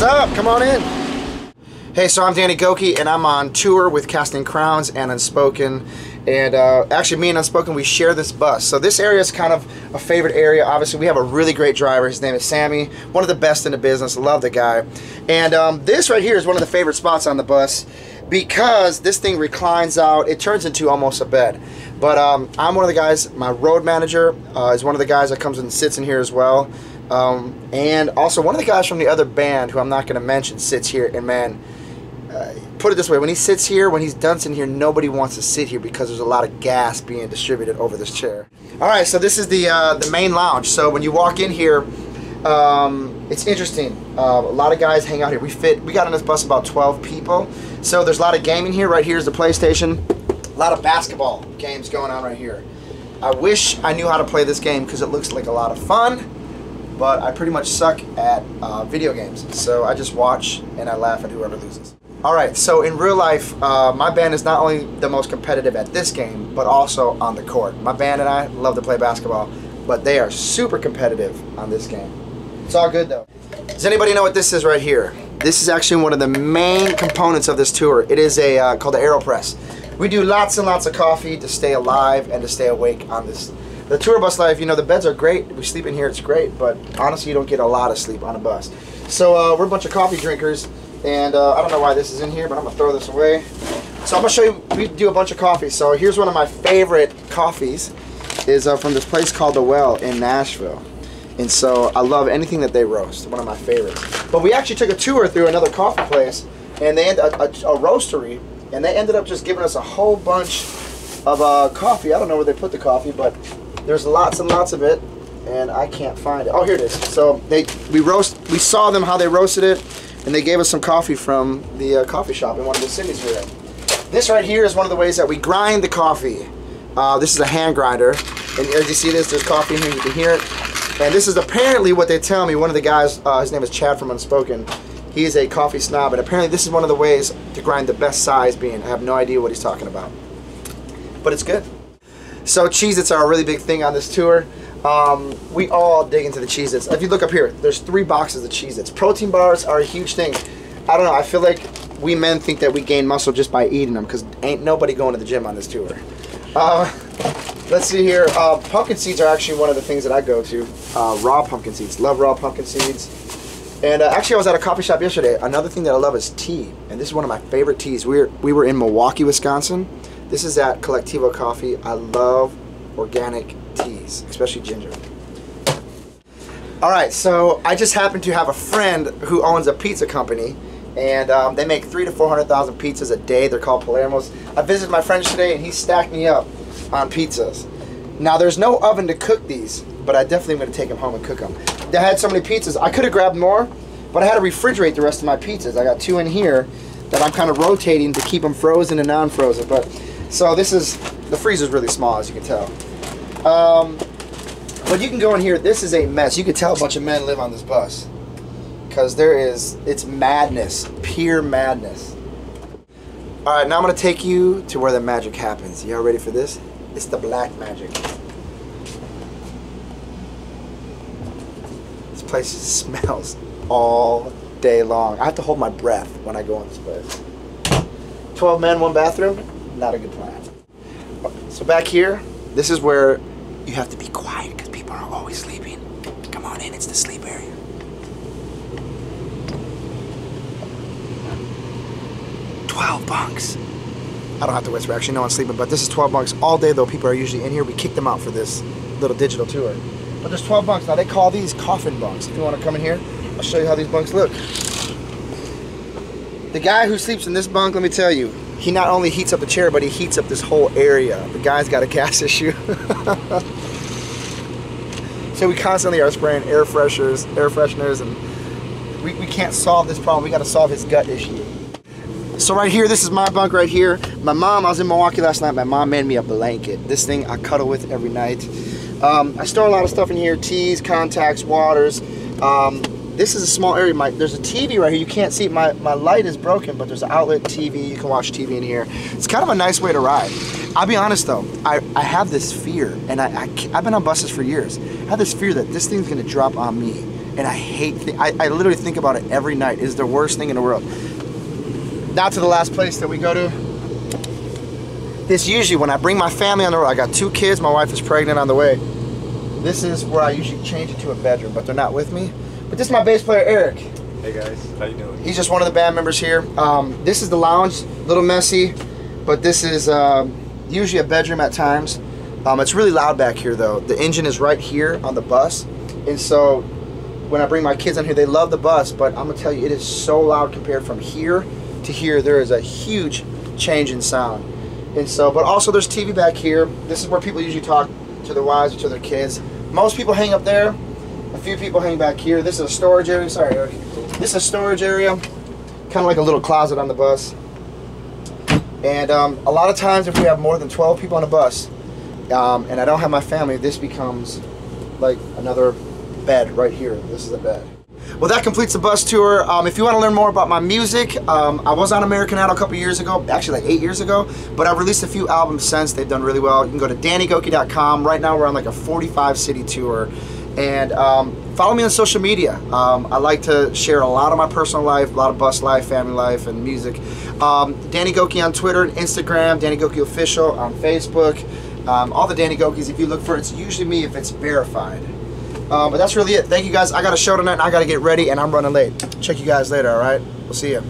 up? Come on in. Hey, so I'm Danny Gokey, and I'm on tour with Casting Crowns and Unspoken. And actually, me and Unspoken, we share this bus. So this area is kind of a favorite area. Obviously, we have a really great driver. His name is Sammy, one of the best in the business. Love the guy. And this right here is one of the favorite spots on the bus because this thing reclines out. It turns into almost a bed. But I'm one of the guys, my road manager is one of the guys that comes and sits in here as well. And also one of the guys from the other band, who I'm not going to mention, sits here. And man, put it this way, when he sits here, when he's done sitting here, nobody wants to sit here because there's a lot of gas being distributed over this chair. Alright, so this is the main lounge. So when you walk in here, it's interesting. A lot of guys hang out here. We got on this bus about 12 people. So there's a lot of gaming here. Right here is the PlayStation. A lot of basketball games going on right here. I wish I knew how to play this game because it looks like a lot of fun, but I pretty much suck at video games. So I just watch and I laugh at whoever loses. Alright, so in real life, my band is not only the most competitive at this game, but also on the court. My band and I love to play basketball, but they are super competitive on this game. It's all good though. Does anybody know what this is right here? This is actually one of the main components of this tour. It is called the AeroPress. We do lots and lots of coffee to stay alive and to stay awake on this. The tour bus life, you know, the beds are great. We sleep in here, it's great, but honestly, you don't get a lot of sleep on a bus. So we're a bunch of coffee drinkers, and I don't know why this is in here, but I'm gonna throw this away. So I'm gonna show you, we do a bunch of coffee. So here's one of my favorite coffees, is from this place called The Well in Nashville. And so I love anything that they roast, one of my favorites. But we actually took a tour through another coffee place, and they had a roastery, and they ended up just giving us a whole bunch of coffee. I don't know where they put the coffee, but there's lots and lots of it, and I can't find it. Oh, here it is. So we saw them how they roasted it, and they gave us some coffee from the coffee shop in one of the cities we're in. This right here is one of the ways that we grind the coffee. This is a hand grinder, and as you see this, there's coffee in here, you can hear it. And this is apparently what they tell me. One of the guys, his name is Chad from Unspoken, he is a coffee snob, and apparently this is one of the ways to grind the best size bean. I have no idea what he's talking about, but it's good. So Cheez-Its are a really big thing on this tour. We all dig into the Cheez-Its. If you look up here, there's 3 boxes of Cheez-Its. Protein bars are a huge thing. I don't know, I feel like we men think that we gain muscle just by eating them because ain't nobody going to the gym on this tour. Let's see here. Pumpkin seeds are actually one of the things that I go to. Raw pumpkin seeds. Love raw pumpkin seeds. And actually I was at a coffee shop yesterday. Another thing that I love is tea. And this is one of my favorite teas. We were in Milwaukee, Wisconsin. This is at Collectivo Coffee. I love organic teas, especially ginger. Alright, so I just happen to have a friend who owns a pizza company, and they make 300,000 to 400,000 pizzas a day. They're called Palermo's. I visited my friend today, and he stacked me up on pizzas. Now, there's no oven to cook these, but I definitely am going to take them home and cook them. They had so many pizzas. I could have grabbed more, but I had to refrigerate the rest of my pizzas. I got 2 in here that I'm kind of rotating to keep them frozen and non-frozen. But so this is, the freezer's really small, as you can tell. But you can go in here. This is a mess. You can tell a bunch of men live on this bus because it's madness, pure madness. All right, now I'm gonna take you to where the magic happens. Y'all ready for this? It's the black magic. This place smells all day long. I have to hold my breath when I go in this place. 12 men, 1 bathroom. Not a good plan. So back here, this is where you have to be quiet because people are always sleeping. Come on in, it's the sleep area. Bunks. I don't have to whisper, actually no one's sleeping, but this is 12 bunks all day though. People are usually in here. We kick them out for this little digital tour. But there's 12 bunks. Now they call these coffin bunks. If you want to come in here, I'll show you how these bunks look. The guy who sleeps in this bunk, let me tell you, he not only heats up the chair, but he heats up this whole area. The guy's got a gas issue. So we constantly are spraying air fresheners, and we can't solve this problem. We got to solve his gut issue. So right here, this is my bunk right here. I was in Milwaukee last night. My mom made me a blanket. This thing I cuddle with every night. I store a lot of stuff in here, teas, contacts, waters. This is a small area. There's a TV right here. You can't see it. My light is broken, but there's an outlet TV. You can watch TV in here. It's kind of a nice way to ride. I'll be honest though, I have this fear, and I've been on buses for years. I have this fear that this thing's gonna drop on me and I hate, I literally think about it every night. It's the worst thing in the world. Now to the last place that we go to. This usually, when I bring my family on the road, I got 2 kids, my wife is pregnant on the way. This is where I usually change it to a bedroom, but they're not with me. But this is my bass player, Eric. Hey guys, how you doing? He's just one of the band members here. This is the lounge, a little messy, but this is usually a bedroom at times. It's really loud back here though. The engine is right here on the bus, and so when I bring my kids on here, they love the bus, but I'm gonna tell you, it is so loud compared from here to here. There is a huge change in sound. And so, but also there's TV back here. This is where people usually talk to their wives or to their kids. Most people hang up there. A few people hang back here. This is a storage area. Sorry, Eric. This is a storage area, kind of like a little closet on the bus. And a lot of times if we have more than 12 people on a bus, and I don't have my family, this becomes like another bed right here. This is a bed. Well, that completes the bus tour. If you want to learn more about my music, I was on American Idol a couple years ago, actually like 8 years ago, but I've released a few albums since. They've done really well. You can go to DannyGokey.com. Right now we're on like a 45-city tour. And follow me on social media. I like to share a lot of my personal life, a lot of bus life, family life, and music. Danny Gokey on Twitter and Instagram, Danny Gokey Official on Facebook. All the Danny Gokeys, if you look for it, it's usually me if it's verified. But that's really it. Thank you guys. I got a show tonight and I got to get ready and I'm running late. Check you guys later, all right? We'll see you.